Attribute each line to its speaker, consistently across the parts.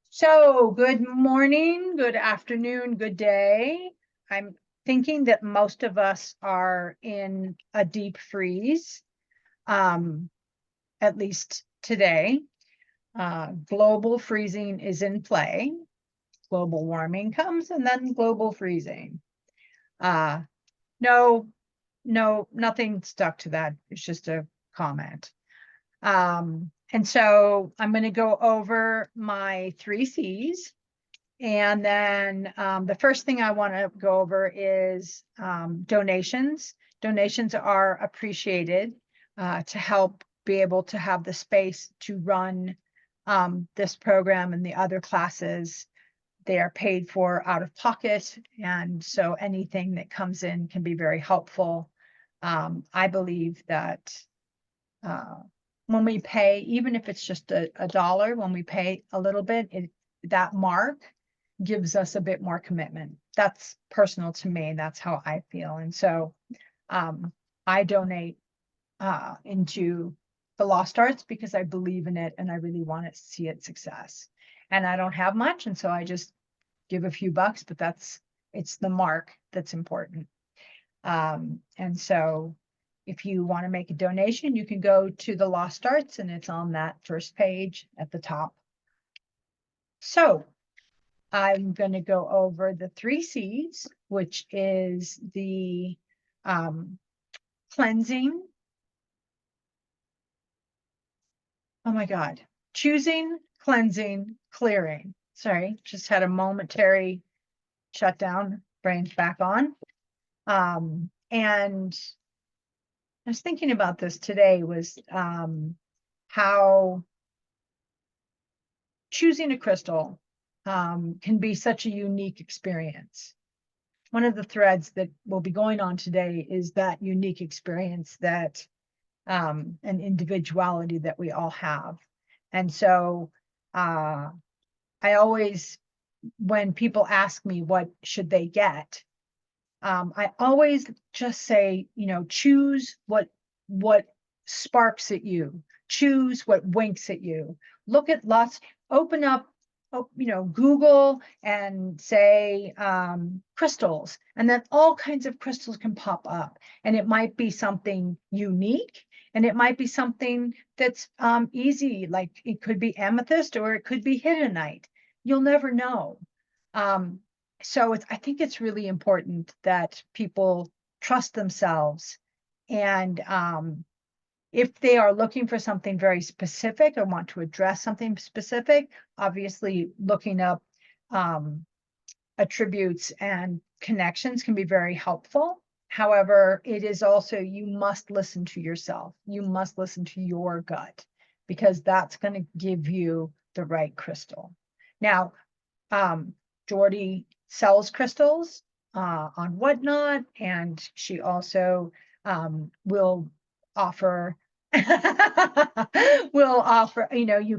Speaker 1: So good morning, good afternoon, good day. I'm thinking that most of us are in a deep freeze, at least today. Global freezing is in play. Global warming comes and then global freezing. Nothing stuck to that. It's just a comment. And so I'm going to go over my 3 C's. And then the first thing I want to go over is donations. Donations are appreciated to help be able to have the space to run this program and the other classes. They are paid for out of pocket. And so anything that comes in can be very helpful. I believe that when we pay, even if it's just a dollar, when we pay a little bit, that mark gives us a bit more commitment. That's personal to me. That's how I feel. And so I donate into the Lost Arts because I believe in it and I really want to see its success. And I don't have much, and so I just give a few bucks, but it's the mark that's important. And so if you want to make a donation, you can go to the Lost Arts and it's on that first page at the top. So I'm going to go over the 3 C's, which is the cleansing. Oh my God. Choosing, cleansing, clearing. Sorry, just had a momentary shutdown, brain's back on. And I was thinking about this today was how choosing a crystal can be such a unique experience. One of the threads that will be going on today is that unique experience that an individuality that we all have. And so I always, when people ask me what should they get, I always just say, choose what sparks at you, choose what winks at you. Look at open up, Google and say crystals, and then all kinds of crystals can pop up. And it might be something unique, and it might be something that's easy, like it could be amethyst or it could be hittite. You'll never know. So I think it's really important that people trust themselves. And if they are looking for something very specific or want to address something specific, obviously looking up attributes and connections can be very helpful. However, it is also, you must listen to yourself. You must listen to your gut, because that's going to give you the right crystal. Now, Jordy sells crystals on Whatnot, and she also will offer you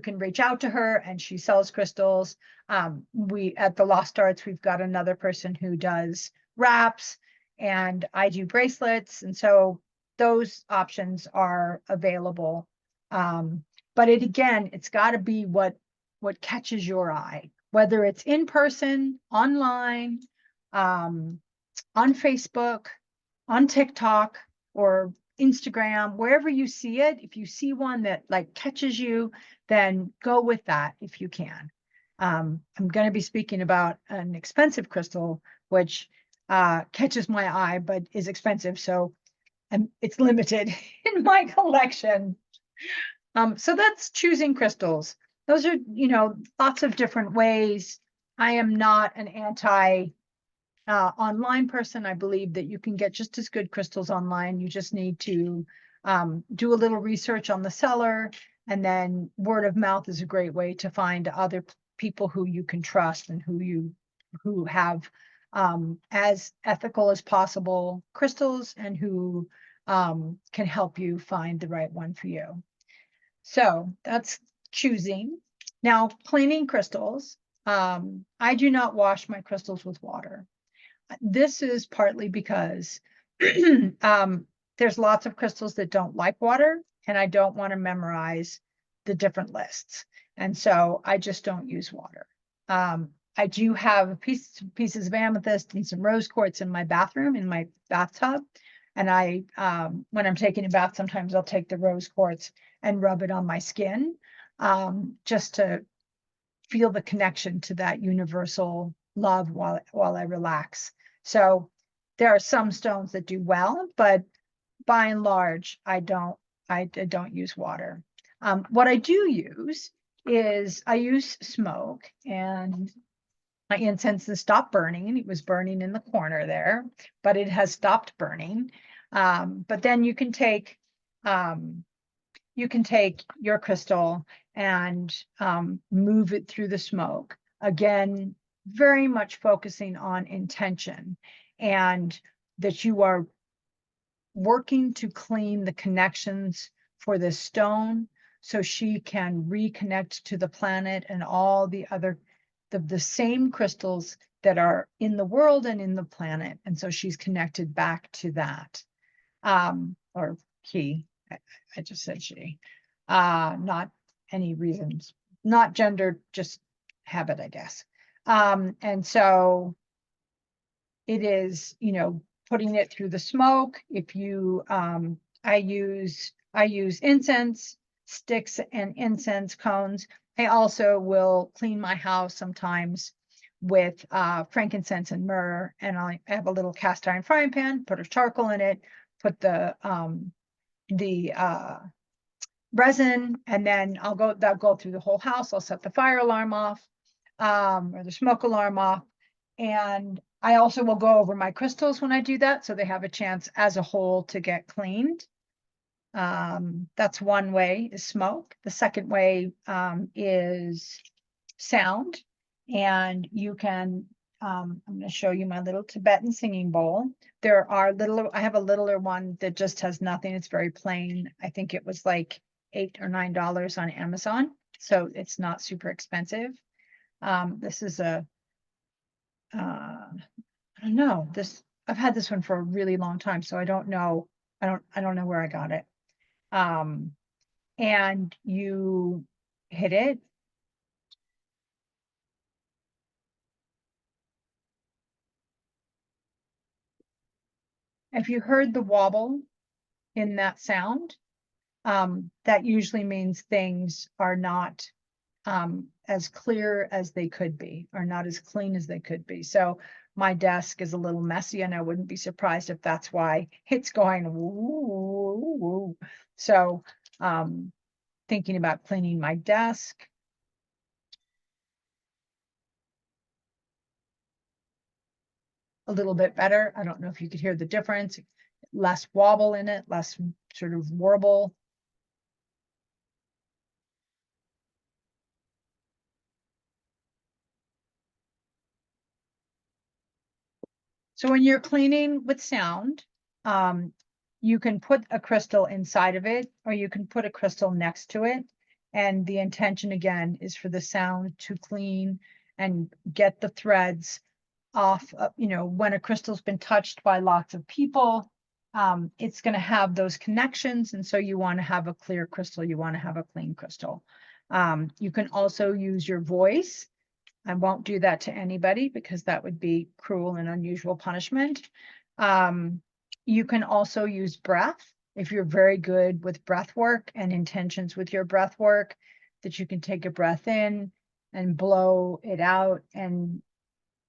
Speaker 1: can reach out to her and she sells crystals. We at the Lost Arts, we've got another person who does wraps, and I do bracelets, and so those options are available. But it's got to be what catches your eye, whether it's in person, online, on Facebook, on TikTok, or Instagram, wherever you see it. If you see one that catches you, then go with that if you can. I'm going to be speaking about an expensive crystal, which catches my eye, but is expensive. So it's limited in my collection. So that's choosing crystals. Those are, lots of different ways. I am not an online person. I believe that you can get just as good crystals online. You just need to do a little research on the seller, and then word of mouth is a great way to find other people who you can trust and who have as ethical as possible crystals, and who can help you find the right one for you. So that's choosing. Now, cleaning crystals. I do not wash my crystals with water. This is partly because there's lots of crystals that don't like water, and I don't want to memorize the different lists. And so I just don't use water. I do have pieces of amethyst and some rose quartz in my bathroom, in my bathtub. And when I'm taking a bath, sometimes I'll take the rose quartz and rub it on my skin, just to feel the connection to that universal love while I relax. So there are some stones that do well, but by and large, I don't use water. What I do use is I use smoke, and my incense has stopped burning. It was burning in the corner there, but it has stopped burning. But then you can take your crystal and move it through the smoke. Again, very much focusing on intention, and that you are working to clean the connections for this stone so she can reconnect to the planet and all the other, the same crystals that are in the world and in the planet. And so she's connected back to that. Or he, I just said she, not any reasons, not gender, just habit, I guess. And so it is, putting it through the smoke. If you, I use incense sticks and incense cones. I also will clean my house sometimes with frankincense and myrrh, and I have a little cast iron frying pan, put a charcoal in it, put the resin, and then that'll go through the whole house. I'll set the fire alarm off, or the smoke alarm off. And I also will go over my crystals when I do that, so they have a chance as a whole to get cleaned. That's one way, is smoke. The second way is sound. And you can, I'm going to show you my little Tibetan singing bowl. I have a littler one that just has nothing. It's very plain. I think it was like $8 or $9 on Amazon, so it's not super expensive. This is I don't know, I've had this one for a really long time, so I don't know. I don't know where I got it. And you hit it. If you heard the wobble in that sound, that usually means things are not as clear as they could be, or not as clean as they could be. So my desk is a little messy, and I wouldn't be surprised if that's why it's going woo, woo. So thinking about cleaning my desk. A little bit better. I don't know if you could hear the difference. Less wobble in it, less sort of warble. So when you're cleaning with sound, you can put a crystal inside of it, or you can put a crystal next to it. And the intention, again, is for the sound to clean and get the threads off. When a crystal's been touched by lots of people, it's going to have those connections. And so you want to have a clear crystal. You want to have a clean crystal. You can also use your voice. I won't do that to anybody because that would be cruel and unusual punishment. You can also use breath. If you're very good with breath work and intentions with your breath work, that you can take a breath in and blow it out. And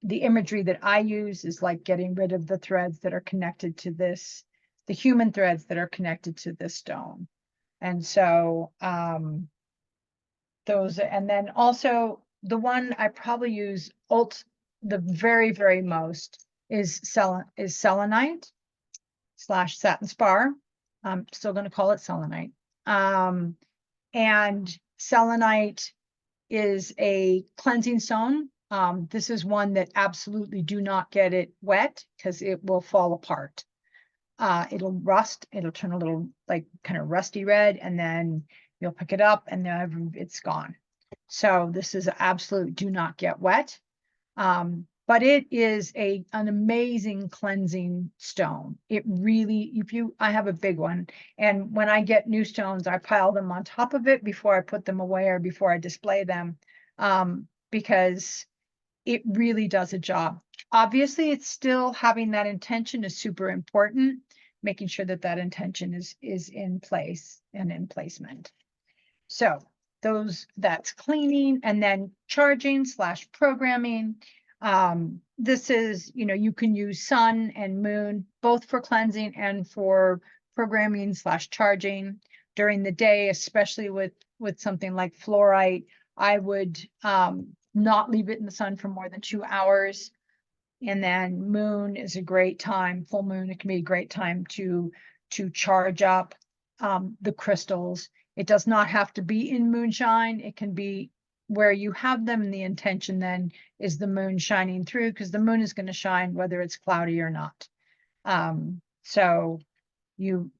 Speaker 1: the imagery that I use is like getting rid of the threads that are connected to this, the human threads that are connected to this stone. And so those, and then also the one I probably use the very, very most is selenite / satin spar. I'm still going to call it selenite. And selenite is a cleansing stone. This is one that absolutely do not get it wet because it will fall apart. It'll rust, it'll turn a little like kind of rusty red, and then you'll pick it up and then it's gone. So this is absolute do not get wet. But but it is an amazing cleansing stone. It really, I have a big one, and when I get new stones, I pile them on top of it before I put them away or before I display them, because it really does a job. Obviously, it's still having that intention is super important, making sure that that intention is in place and in placement. So that's cleaning, and then charging / programming. This is, you can use sun and moon both for cleansing and for programming / charging during the day, especially with something like fluorite. I would not leave it in the sun for more than 2 hours. And then moon is a great time, full moon, it can be a great time to charge up the crystals. It does not have to be in moonshine. It can be where you have them, and the intention then is the moon shining through, because the moon is going to shine whether it's cloudy or not. So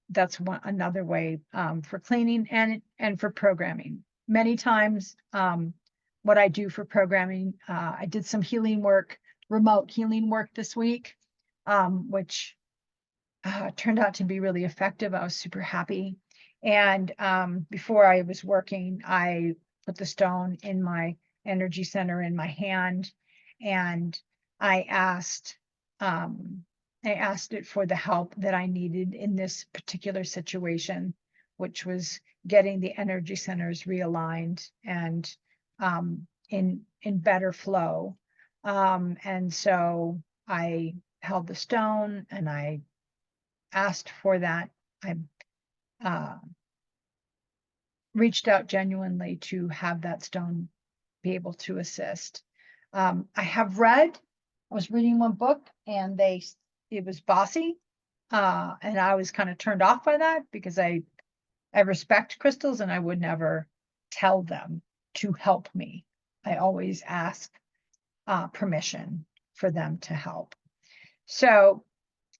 Speaker 1: that's another way for cleaning and for programming. Many times, what I do for programming, I did some healing work, remote healing work this week, which turned out to be really effective. I was super happy. And before I was working, I put the stone in my energy center in my hand, and I asked it for the help that I needed in this particular situation, which was getting the energy centers realigned and in better flow. And so I held the stone and I asked for that. I reached out genuinely to have that stone be able to assist. I was reading one book, and it was bossy, and I was kind of turned off by that, because I respect crystals, and I would never tell them to help me. I always ask permission for them to help. So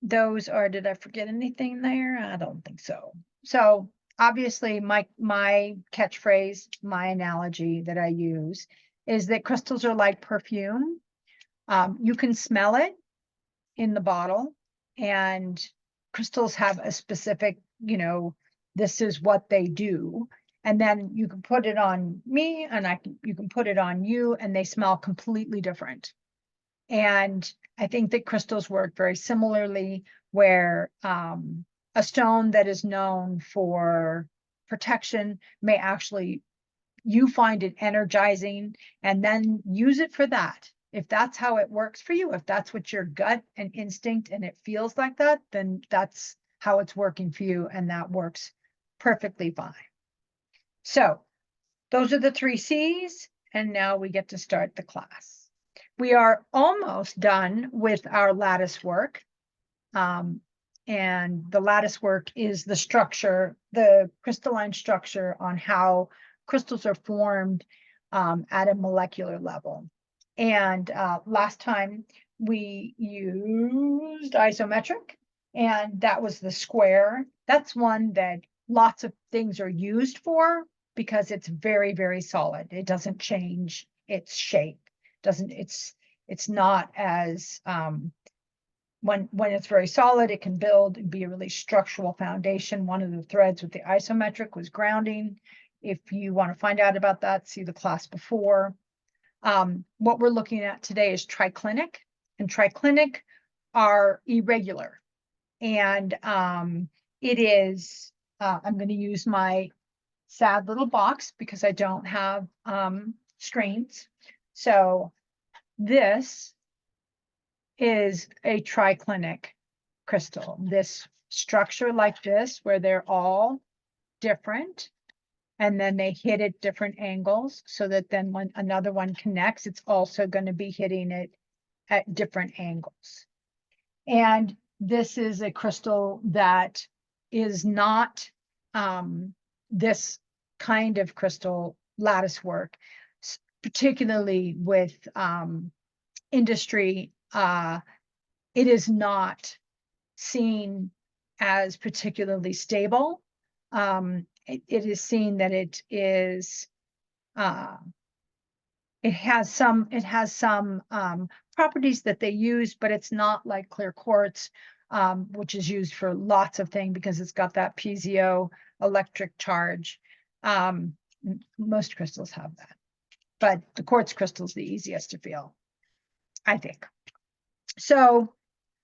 Speaker 1: those are, did I forget anything there? I don't think so. So obviously my catchphrase, my analogy that I use is that crystals are like perfume. You can smell it in the bottle, and crystals have a specific, this is what they do. And then you can put it on me, and you can put it on you, and they smell completely different. And I think that crystals work very similarly, where a stone that is known for protection may actually, you find it energizing, and then use it for that. If that's how it works for you, if that's what your gut and instinct and it feels like that, then that's how it's working for you, and that works perfectly fine. So those are the 3 C's, and now we get to start the class. We are almost done with our lattice work. And the lattice work is the structure, the crystalline structure on how crystals are formed at a molecular level. And last time we used isometric, and that was the square. That's one that lots of things are used for, because it's very, very solid. It doesn't change its shape. It's not as when it's very solid, it can build and be a really structural foundation. One of the threads with the isometric was grounding. If you want to find out about that, see the class before. What we're looking at today is triclinic, and triclinic are irregular. And it is, I'm going to use my sad little box because I don't have screens. So this is a triclinic crystal. This structure like this, where they're all different, and then they hit at different angles, so that then when another one connects, it's also going to be hitting it at different angles. And this is a crystal that is not this kind of crystal lattice work, particularly with industry. It is not seen as particularly stable. It is seen that it is it has some properties that they use, but it's not like clear quartz, which is used for lots of things because it's got that piezo electric charge. Most crystals have that, but the quartz crystal is the easiest to feel, I think. So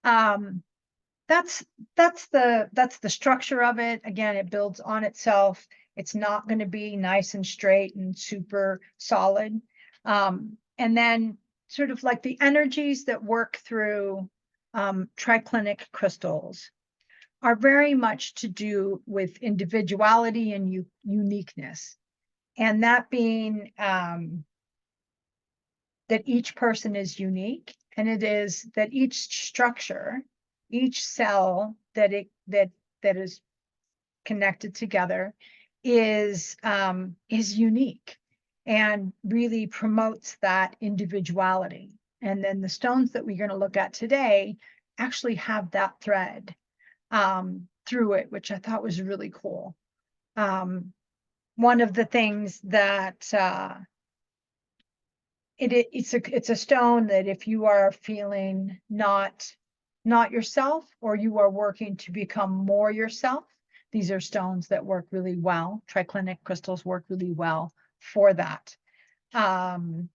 Speaker 1: that's the structure of it. Again, it builds on itself. It's not going to be nice and straight and super solid. And then sort of like the energies that work through triclinic crystals are very much to do with individuality and uniqueness. And that being that each person is unique, and it is that each structure, each cell that is connected together is unique and really promotes that individuality. And then the stones that we're going to look at today actually have that thread through it, which I thought was really cool. One of the things that it's a stone that if you are feeling not yourself, or you are working to become more yourself, these are stones that work really well. Triclinic crystals work really well for that. It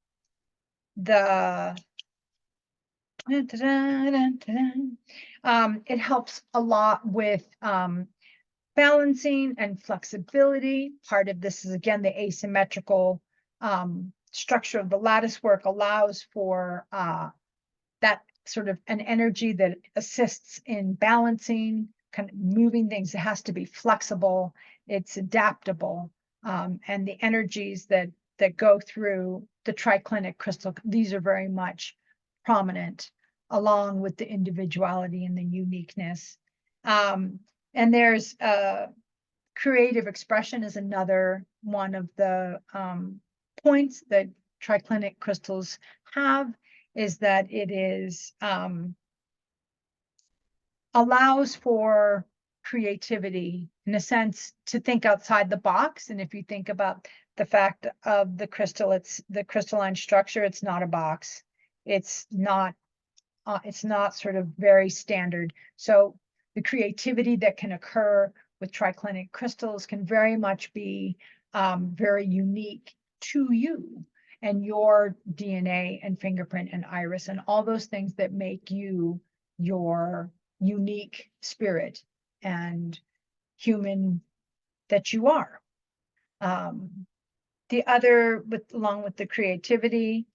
Speaker 1: helps a lot with balancing and flexibility. Part of this is, again, the asymmetrical structure of the lattice work allows for that sort of an energy that assists in balancing, kind of moving things. It has to be flexible, it's adaptable, and the energies that go through the triclinic crystal, these are very much prominent, along with the individuality and the uniqueness. And there's creative expression is another one of the points that triclinic crystals have, is that it is allows for creativity, in a sense, to think outside the box. And if you think about the fact of the crystal, it's the crystalline structure, it's not a box, it's not sort of very standard. So the creativity that can occur with triclinic crystals can very much be very unique to you and your DNA and fingerprint and iris and all those things that make you your unique spirit and human that you are. The other, along with the creativity,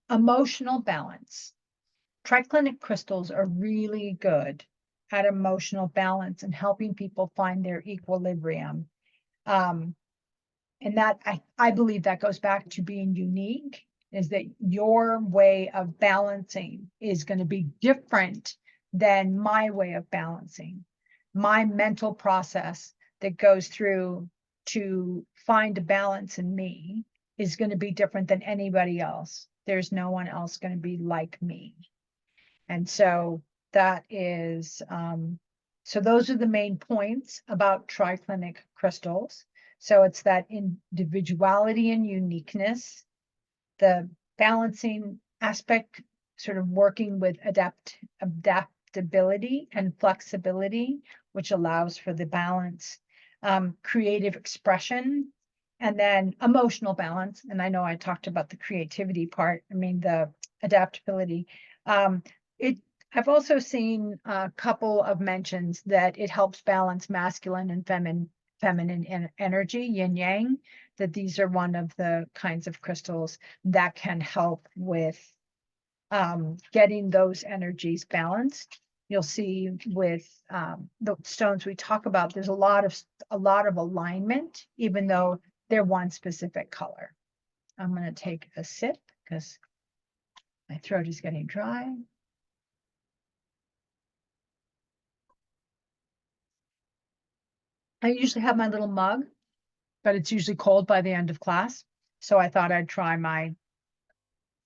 Speaker 1: emotional balance. Triclinic crystals are really good at emotional balance and helping people find their equilibrium. And that I believe that goes back to being unique, is that your way of balancing is going to be different than my way of balancing. My mental process that goes through to find a balance in me is going to be different than anybody else. There's no one else going to be like me. And so that is, so those are the main points about triclinic crystals. So it's that individuality and uniqueness, the balancing aspect, sort of working with adaptability and flexibility, which allows for the balance, creative expression, and then emotional balance. And I know I talked about the creativity part, I mean, the adaptability. I've also seen a couple of mentions that it helps balance masculine and feminine energy, yin yang, that these are one of the kinds of crystals that can help with getting those energies balanced. You'll see with the stones we talk about, there's a lot of alignment, even though they're one specific color. I'm going to take a sip because my throat is getting dry. I usually have my little mug, but it's usually cold by the end of class. So I thought I'd try my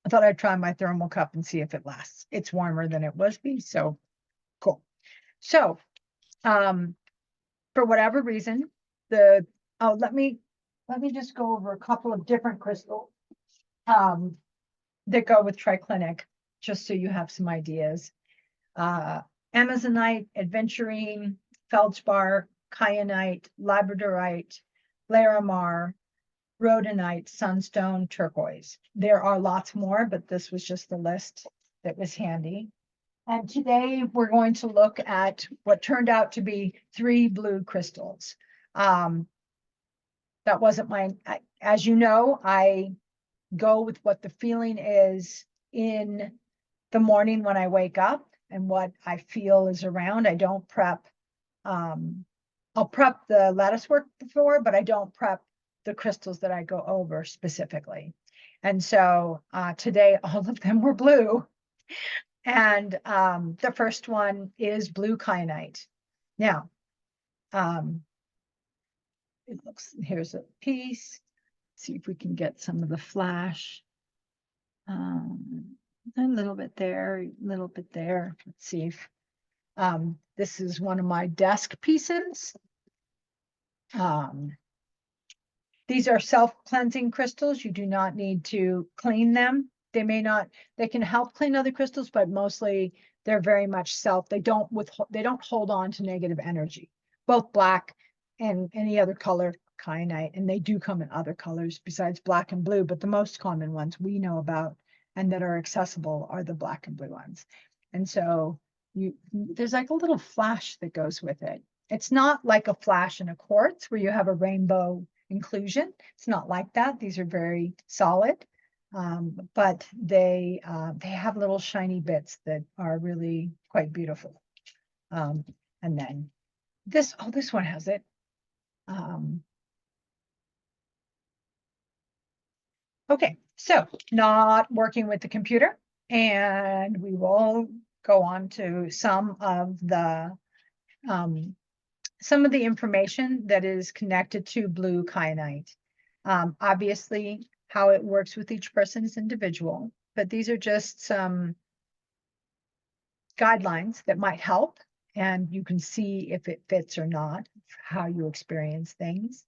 Speaker 1: thermal cup and see if it lasts. It's warmer than it was be, so cool. So for whatever reason, let me just go over a couple of different crystals that go with triclinic, just so you have some ideas. Amazonite, aventurine, feldspar, kyanite, labradorite, larimar, rhodonite, sunstone, turquoise. There are lots more, but this was just the list that was handy. And today we're going to look at what turned out to be 3 blue crystals. That wasn't as you know, I go with what the feeling is in the morning when I wake up and what I feel is around. I don't prep. I'll prep the lattice work before, but I don't prep the crystals that I go over specifically. And so today, all of them were blue. And the first one is blue kyanite. Now, it looks, here's a piece. See if we can get some of the flash. A little bit there, a little bit there. Let's see if this is one of my desk pieces. These are self-cleansing crystals. You do not need to clean them. They can help clean other crystals, but mostly they're very much they don't hold on to negative energy. Both black and any other color kyanite, and they do come in other colors besides black and blue, but the most common ones we know about and that are accessible are the black and blue ones. And so there's like a little flash that goes with it. It's not like a flash in a quartz where you have a rainbow inclusion. It's not like that. These are very solid, but they have little shiny bits that are really quite beautiful. And then this one has it. Okay, so not working with the computer, and we will go on to some of the information that is connected to blue kyanite. Obviously, how it works with each person is individual, but these are just some guidelines that might help, and you can see if it fits or not, how you experience things.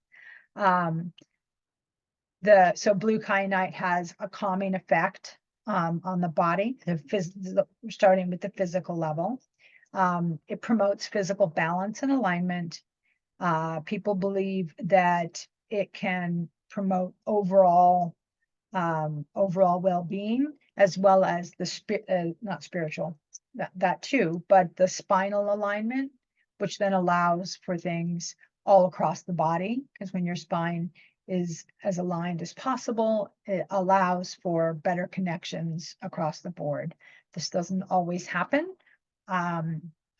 Speaker 1: So blue kyanite has a calming effect on the body, starting with the physical level. It promotes physical balance and alignment. People believe that it can promote overall well-being, as well as the not spiritual, that too, but the spinal alignment, which then allows for things all across the body, because when your spine is as aligned as possible, it allows for better connections across the board. This doesn't always happen. I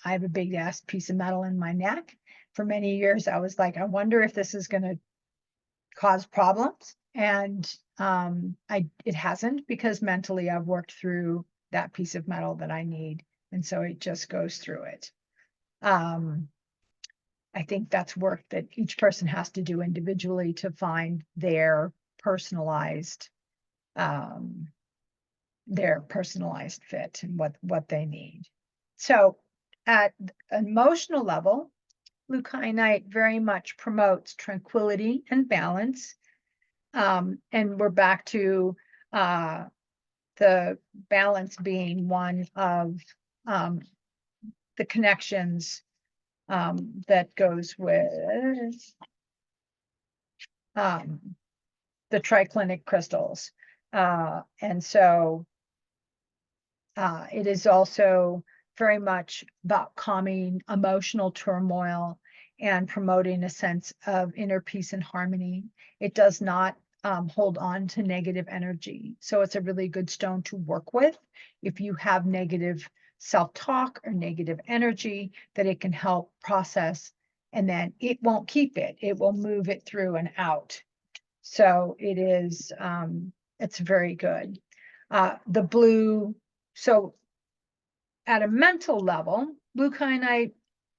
Speaker 1: have a big ass piece of metal in my neck. For many years, I was like, I wonder if this is going to cause problems. And it hasn't, because mentally I've worked through that piece of metal that I need. And so it just goes through it. I think that's work that each person has to do individually to find their personalized fit and what they need. So at an emotional level, blue kyanite very much promotes tranquility and balance. And we're back to the balance being one of the connections that goes with the triclinic crystals. And so it is also very much about calming emotional turmoil and promoting a sense of inner peace and harmony. It does not hold on to negative energy. So it's a really good stone to work with if you have negative self-talk or negative energy, that it can help process, and then it won't keep it. It will move it through and out. So it is, it's very good. The blue, so at a mental level, blue kyanite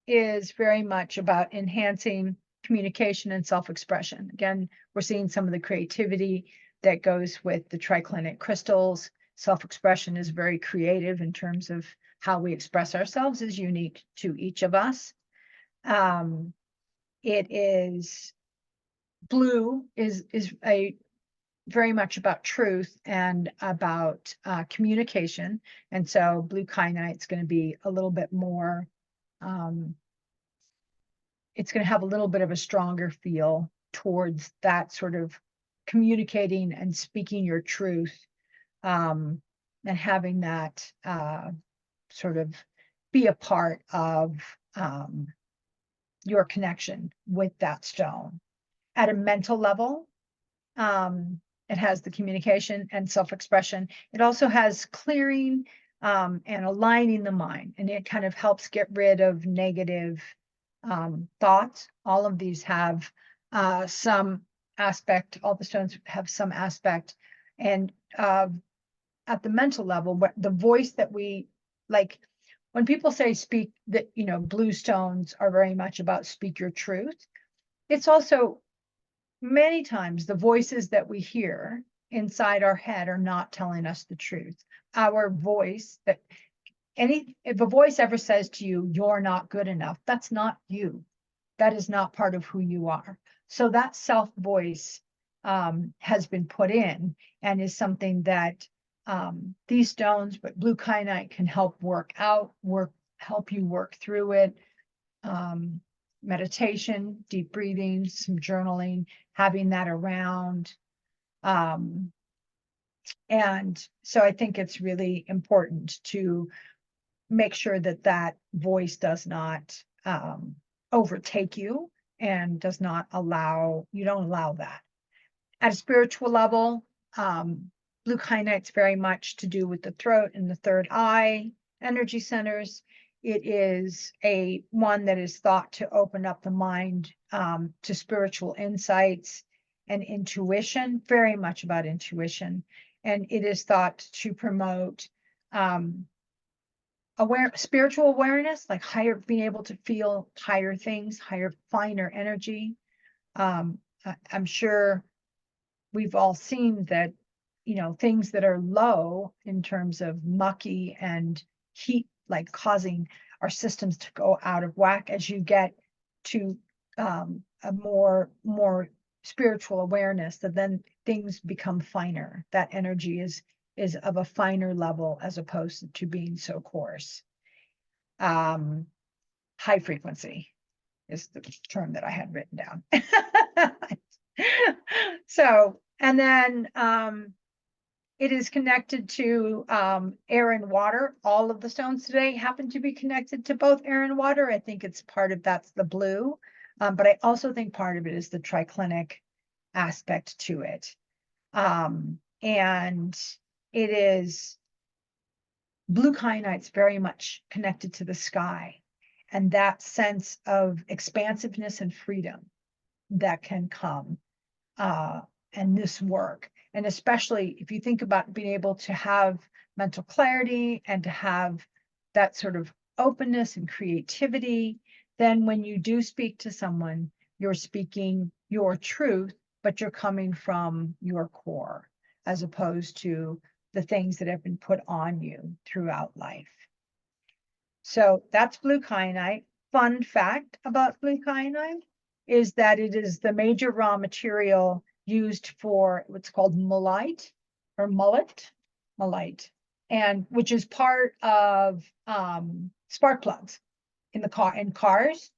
Speaker 1: is very much about enhancing communication and self-expression. Again, we're seeing some of the creativity that goes with the triclinic crystals. Self-expression is very creative in terms of how we express ourselves, is unique to each of us. It is blue is a very much about truth and about communication. And so blue kyanite's going to be a little bit more, it's going to have a little bit of a stronger feel towards that sort of communicating and speaking your truth, and having that sort of be a part of your connection with that stone. At a mental level, it has the communication and self-expression. It also has clearing and aligning the mind, and it kind of helps get rid of negative thoughts. All of these have some aspect, all the stones have some aspect. And at the mental level, the voice that we like, when people say speak, that, you know, blue stones are very much about speak your truth. It's also many times the voices that we hear inside our head are not telling us the truth. Our voice, that if a voice ever says to you, you're not good enough, that's not you. That is not part of who you are. So that self voice has been put in, and is something that these stones, but blue kyanite can help help you work through it. Meditation, deep breathing, some journaling, having that around. And so I think it's really important to make sure that that voice does not overtake you, and does not allow, you don't allow that. At a spiritual level, blue kyanite's very much to do with the throat and the third eye energy centers. It is one that is thought to open up the mind to spiritual insights and intuition, very much about intuition. And it is thought to promote spiritual awareness, like being able to feel higher things, finer energy. I'm sure we've all seen that, you know, things that are low in terms of mucky and heat, like causing our systems to go out of whack. As you get to a more spiritual awareness, that then things become finer. That energy is of a finer level, as opposed to being so coarse. High frequency is the term that I had written down. So, and then it is connected to air and water. All of the stones today happen to be connected to both air and water. I think it's part of that's the blue, but I also think part of it is the triclinic aspect to it. And it is, blue kyanite's very much connected to the sky, and that sense of expansiveness and freedom that can come and this work. And especially if you think about being able to have mental clarity and to have that sort of openness and creativity, then when you do speak to someone, you're speaking your truth, but you're coming from your core, as opposed to the things that have been put on you throughout life. So that's blue kyanite. Fun fact about blue kyanite is that it is the major raw material used for what's called mullite, and which is part of spark plugs in cars.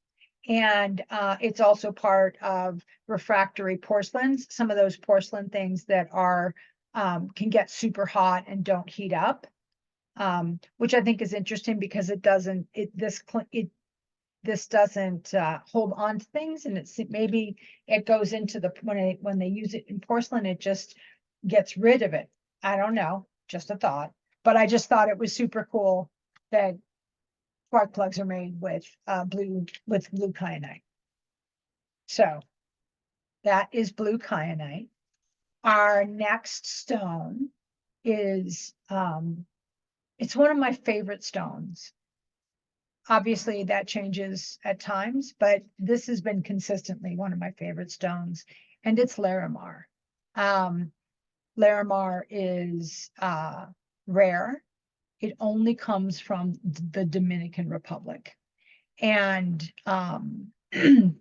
Speaker 1: And it's also part of refractory porcelains, some of those porcelain things that are can get super hot and don't heat up, which I think is interesting, because this doesn't hold on to things, and maybe it goes into the when they use it in porcelain, it just gets rid of it. I don't know, just a thought, but I just thought it was super cool that spark plugs are made with blue kyanite. So that is blue kyanite. Our next stone is it's one of my favorite stones. Obviously that changes at times, but this has been consistently one of my favorite stones, and it's Larimar. Larimar is rare. It only comes from the Dominican Republic. And it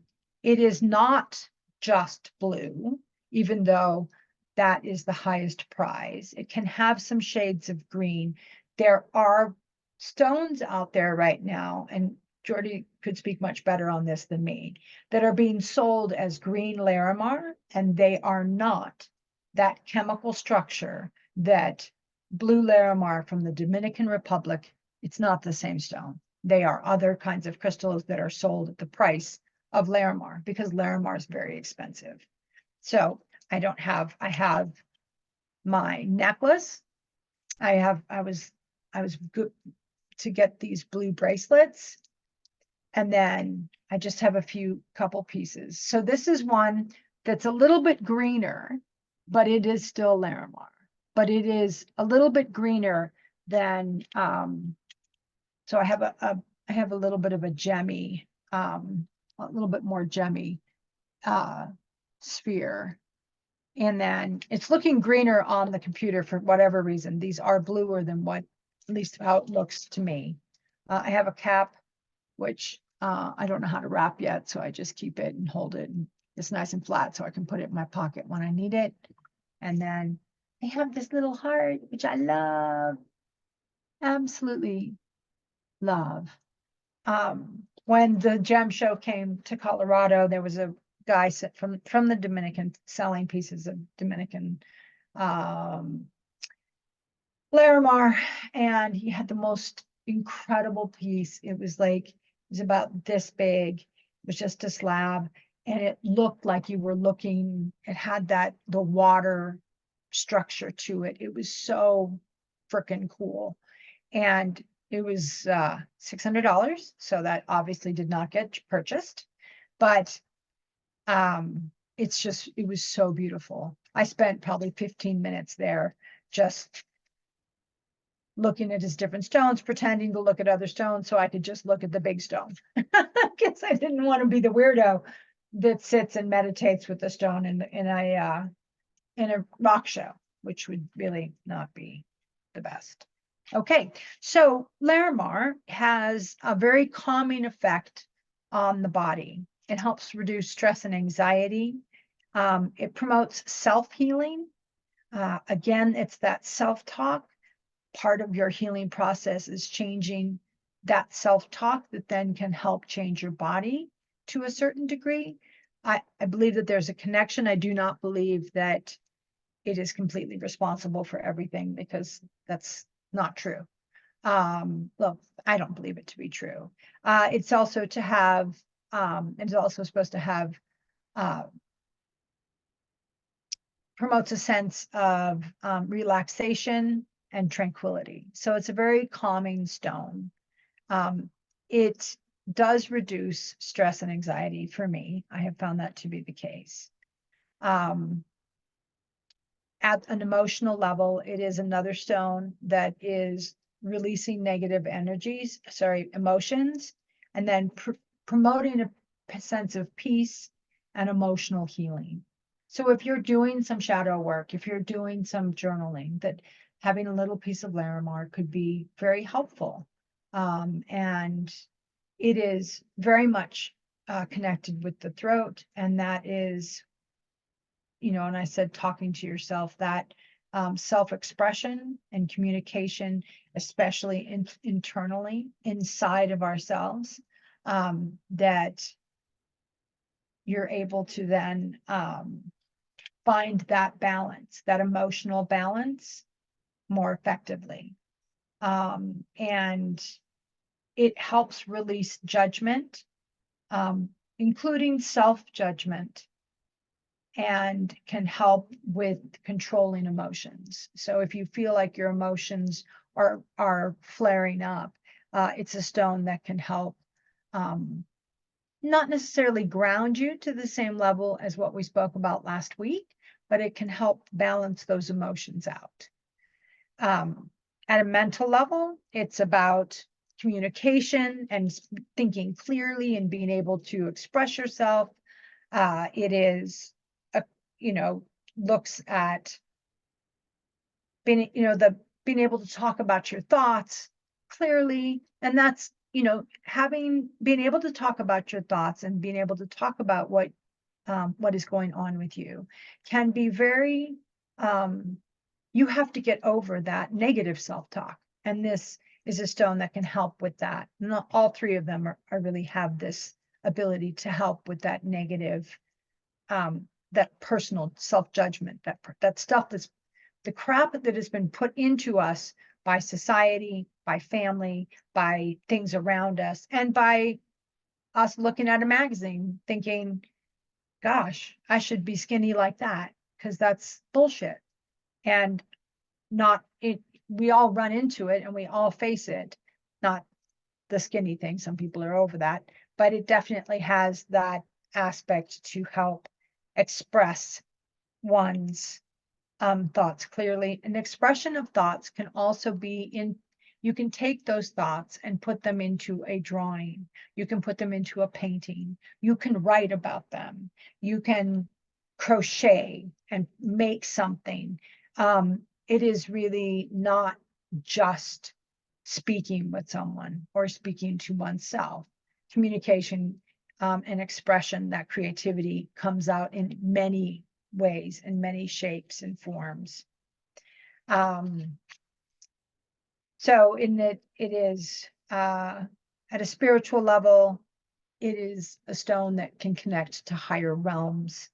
Speaker 1: is not just blue, even though that is the highest prize. It can have some shades of green. There are stones out there right now, and Jordy could speak much better on this than me, that are being sold as green Larimar, and they are not that chemical structure that blue Larimar from the Dominican Republic. It's not the same stone. They are other kinds of crystals that are sold at the price of Larimar, because Larimar is very expensive. So I have my necklace. I was good to get these blue bracelets. And then I just have a couple pieces. So this is one that's a little bit greener, but it is still Larimar. But it is a little bit greener than, so I have a little bit of a gemmy, a little bit more gemmy sphere. And then it's looking greener on the computer for whatever reason. These are bluer than what, at least how it looks to me. I have a cap, which I don't know how to wrap yet, so I just keep it and hold it. And it's nice and flat, so I can put it in my pocket when I need it. And then I have this little heart, which I love, absolutely love. When the gem show came to Colorado, there was a guy from the Dominican selling pieces of Dominican Larimar, and he had the most incredible piece. It was about this big. It was just a slab, and it looked like you were looking, it had the water structure to it. It was so freaking cool. And it was $600, so that obviously did not get purchased, but it was so beautiful. I spent probably 15 minutes there just looking at his different stones, pretending to look at other stones so I could just look at the big stone. Because I didn't want to be the weirdo that sits and meditates with the stone in a rock show, which would really not be the best. Okay, so Larimar has a very calming effect on the body. It helps reduce stress and anxiety. It promotes self-healing. Again, it's that self-talk. Part of your healing process is changing that self-talk that then can help change your body to a certain degree. I believe that there's a connection. I do not believe that it is completely responsible for everything, because that's not true. Well, I don't believe it to be true. It's also supposed to have, promotes a sense of relaxation and tranquility. So it's a very calming stone. It does reduce stress and anxiety for me. I have found that to be the case. At an emotional level, it is another stone that is releasing negative emotions, and then promoting a sense of peace and emotional healing. So if you're doing some shadow work, if you're doing some journaling, that having a little piece of Larimar could be very helpful. And it is very much connected with the throat, and that is, and I said talking to yourself, that self-expression and communication, especially internally inside of ourselves, that you're able to then find that balance, that emotional balance, more effectively. And it helps release judgment, including self-judgment, and can help with controlling emotions. So if you feel like your emotions are flaring up, it's a stone that can help, not necessarily ground you to the same level as what we spoke about last week, but it can help balance those emotions out. At a mental level, it's about communication and thinking clearly and being able to express yourself. It is looks at being able to talk about your thoughts clearly. And that's, being able to talk about your thoughts and being able to talk about what is going on with you can be very you have to get over that negative self-talk. And this is a stone that can help with that. And all three of them are really have this ability to help with that negative, that personal self-judgment, that stuff that's the crap that has been put into us by society, by family, by things around us, and by us looking at a magazine thinking, gosh, I should be skinny like that, because that's bullshit. And not it, we all run into it and we all face it. Not the skinny thing, some people are over that, but it definitely has that aspect to help express one's thoughts clearly. An expression of thoughts can also be in, you can take those thoughts and put them into a drawing. You can put them into a painting. You can write about them. You can crochet and make something. It is really not just speaking with someone or speaking to oneself. Communication and expression, that creativity comes out in many ways, in many shapes and forms. So it is at a spiritual level, it is a stone that can connect to higher realms.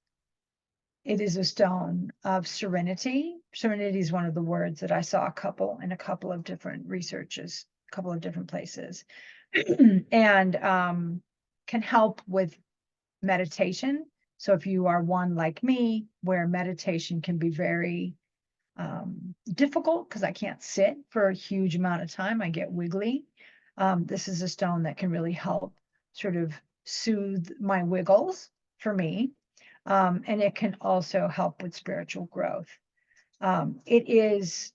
Speaker 1: It is a stone of serenity. Serenity is one of the words that I saw in a couple of different researches, a couple of different places, and can help with meditation. So if you are one like me, where meditation can be very difficult because I can't sit for a huge amount of time, I get wiggly. This is a stone that can really help sort of soothe my wiggles for me. And it can also help with spiritual growth. It is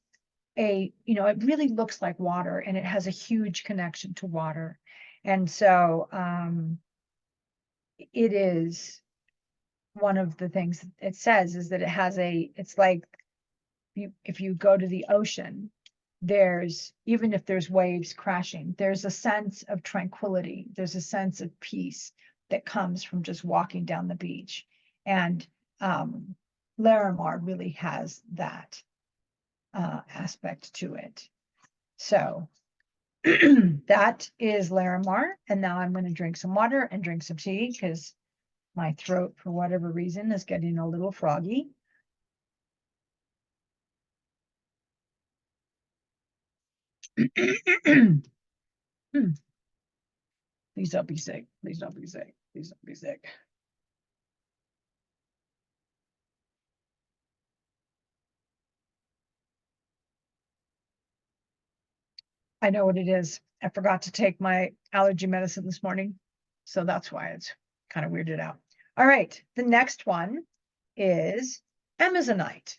Speaker 1: it really looks like water, and it has a huge connection to water. And so it is one of the things it says is that it's like if you go to the ocean, even if there's waves crashing, there's a sense of tranquility. There's a sense of peace that comes from just walking down the beach. And Larimar really has that aspect to it. So that is Larimar. And now I'm going to drink some water and drink some tea because my throat, for whatever reason, is getting a little froggy. Please don't be sick. Please don't be sick. Please don't be sick. I know what it is. I forgot to take my allergy medicine this morning, so that's why it's kind of weirded out. All right, the next one is Amazonite.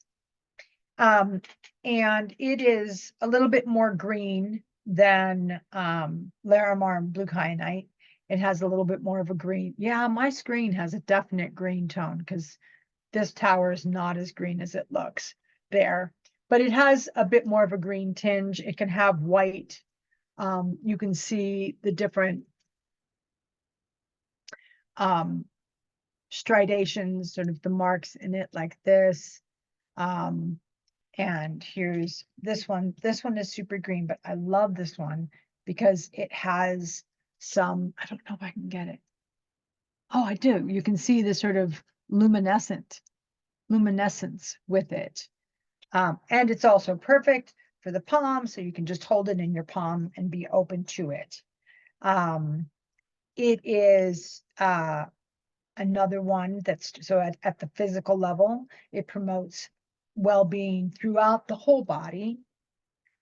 Speaker 1: And it is a little bit more green than Larimar and blue kyanite. It has a little bit more of a green. Yeah, my screen has a definite green tone because this tower is not as green as it looks there, but it has a bit more of a green tinge. It can have white. You can see the different striations, sort of the marks in it like this. And here's this one. This one is super green, but I love this one because it has some, I don't know if I can get it. Oh, I do. You can see the sort of luminescence with it. And it's also perfect for the palm, so you can just hold it in your palm and be open to it. It is another one that's, so at the physical level, it promotes well-being throughout the whole body.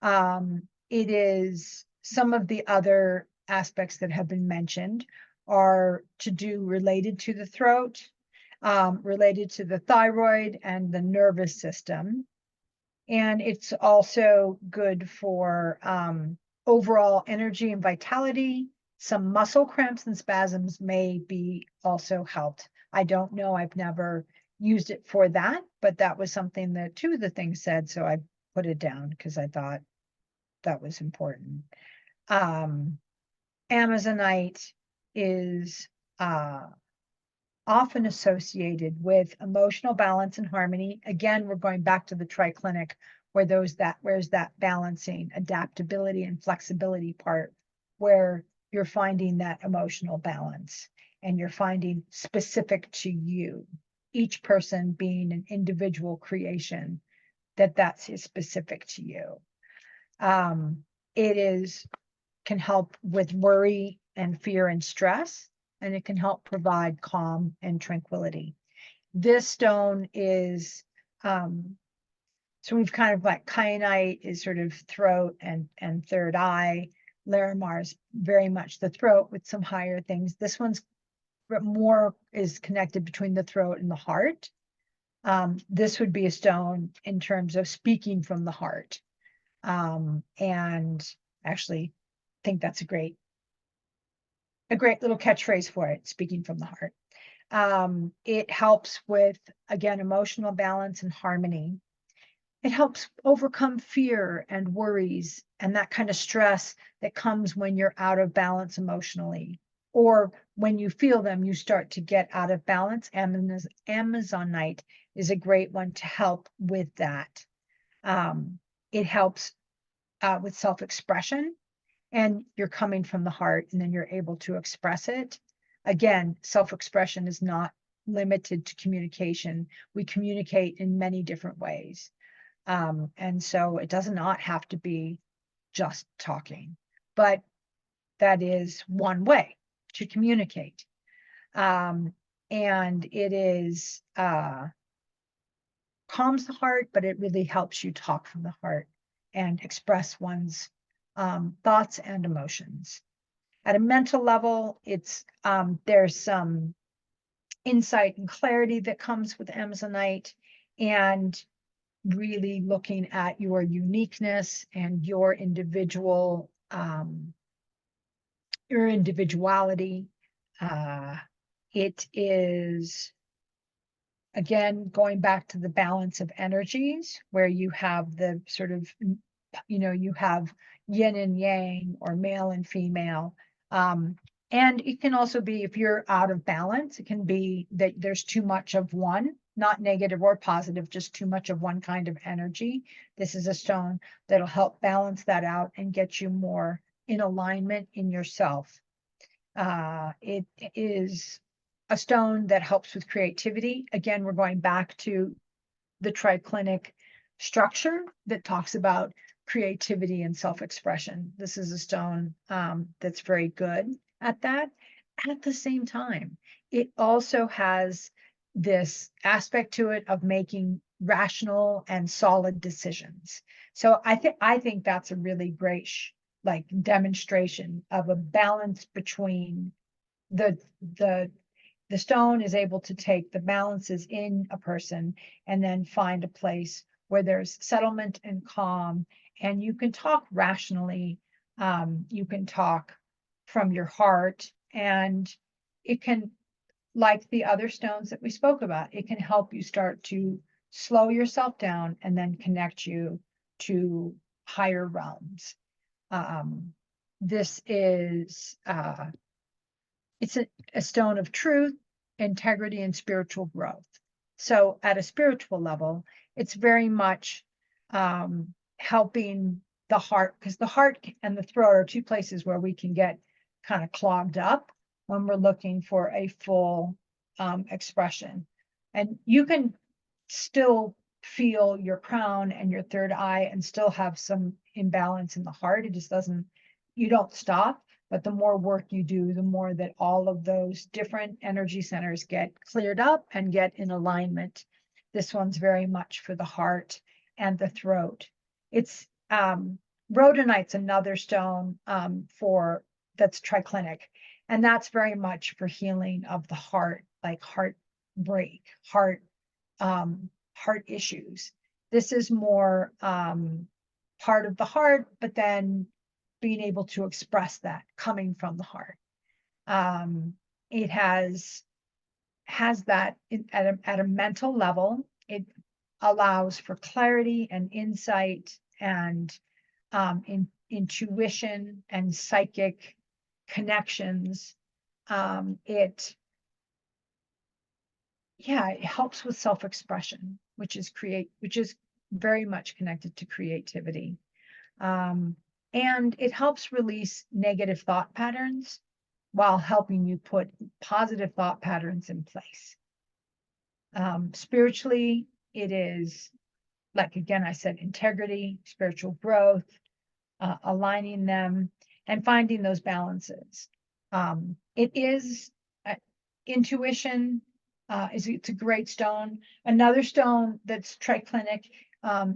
Speaker 1: It is some of the other aspects that have been mentioned are to do related to the throat, related to the thyroid and the nervous system. And it's also good for overall energy and vitality. Some muscle cramps and spasms may be also helped. I don't know, I've never used it for that, but that was something that two of the things said, so I put it down because I thought that was important. Amazonite is often associated with emotional balance and harmony. Again, we're going back to the triclinic, where's that balancing, adaptability, and flexibility part, where you're finding that emotional balance and you're finding specific to you, each person being an individual creation, that's specific to you. It can help with worry and fear and stress, and it can help provide calm and tranquility. This stone is, so we've kind of like kyanite is sort of throat and third eye. Larimar is very much the throat with some higher things. This one's more is connected between the throat and the heart. This would be a stone in terms of speaking from the heart. And actually think that's a great little catchphrase for it, speaking from the heart. It helps with, again, emotional balance and harmony. It helps overcome fear and worries and that kind of stress that comes when you're out of balance emotionally, or when you feel them, you start to get out of balance. Amazonite is a great one to help with that. It helps with self-expression, and you're coming from the heart, and then you're able to express it. Again, self-expression is not limited to communication. We communicate in many different ways. And so it does not have to be just talking, but that is one way to communicate. And it is calms the heart, but it really helps you talk from the heart and express one's thoughts and emotions. At a mental level, it's there's some insight and clarity that comes with Amazonite, and really looking at your uniqueness and your individuality. It is, again, going back to the balance of energies, where you have the sort of, you have yin and yang, or male and female. And it can also be, if you're out of balance, it can be that there's too much of one, not negative or positive, just too much of one kind of energy. This is a stone that'll help balance that out and get you more in alignment in yourself. It is a stone that helps with creativity. Again, we're going back to the triclinic structure that talks about creativity and self-expression. This is a stone that's very good at that. At the same time, it also has this aspect to it of making rational and solid decisions. So I think that's a really great demonstration of a balance between the stone is able to take the balances in a person and then find a place where there's settlement and calm, and you can talk rationally. You can talk from your heart, and it can, like the other stones that we spoke about, it can help you start to slow yourself down and then connect you to higher realms. This is it's a stone of truth, integrity, and spiritual growth. So at a spiritual level, it's very much helping the heart, because the heart and the throat are two places where we can get kind of clogged up when we're looking for a full expression. And you can still feel your crown and your third eye and still have some imbalance in the heart. It just doesn't, you don't stop. But the more work you do, the more that all of those different energy centers get cleared up and get in alignment. This one's very much for the heart and the throat. It's rhodonite's another stone for that's triclinic, and that's very much for healing of the heart, like heartbreak, heart issues. This is more part of the heart, but then being able to express that coming from the heart. It has that at a mental level. It allows for clarity and insight and intuition and psychic connections. It yeah, it helps with self-expression, which is very much connected to creativity. And it helps release negative thought patterns while helping you put positive thought patterns in place. Spiritually, it is, like again, I said, integrity, spiritual growth, aligning them, and finding those balances. It is intuition. It's a great stone. Another stone that's triclinic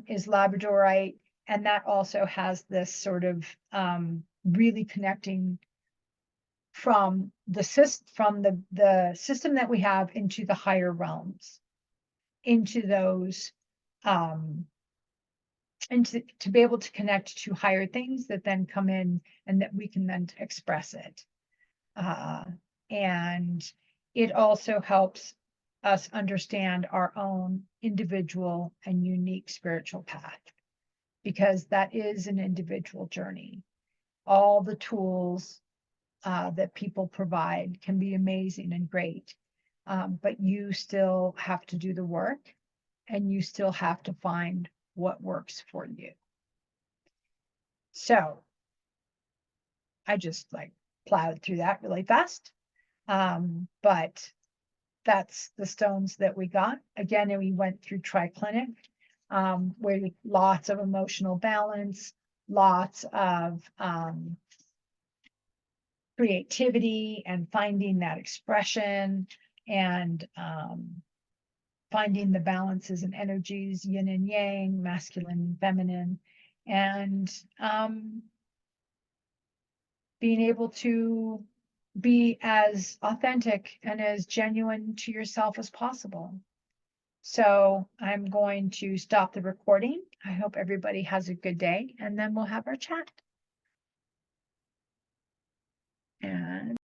Speaker 1: is labradorite, and that also has this sort of really connecting from the system that we have into the higher realms, into those and to be able to connect to higher things that then come in and that we can then express it. And it also helps us understand our own individual and unique spiritual path, because that is an individual journey. All the tools that people provide can be amazing and great, but you still have to do the work, and you still have to find what works for you. So I just like plowed through that really fast. But that's the stones that we got. Again, and we went through Triclinic, where lots of emotional balance, lots of creativity and finding that expression, and finding the balances and energies, yin and yang, masculine and feminine, and being able to be as authentic and as genuine to yourself as possible. So I'm going to stop the recording. I hope everybody has a good day, and then we'll have our chat. And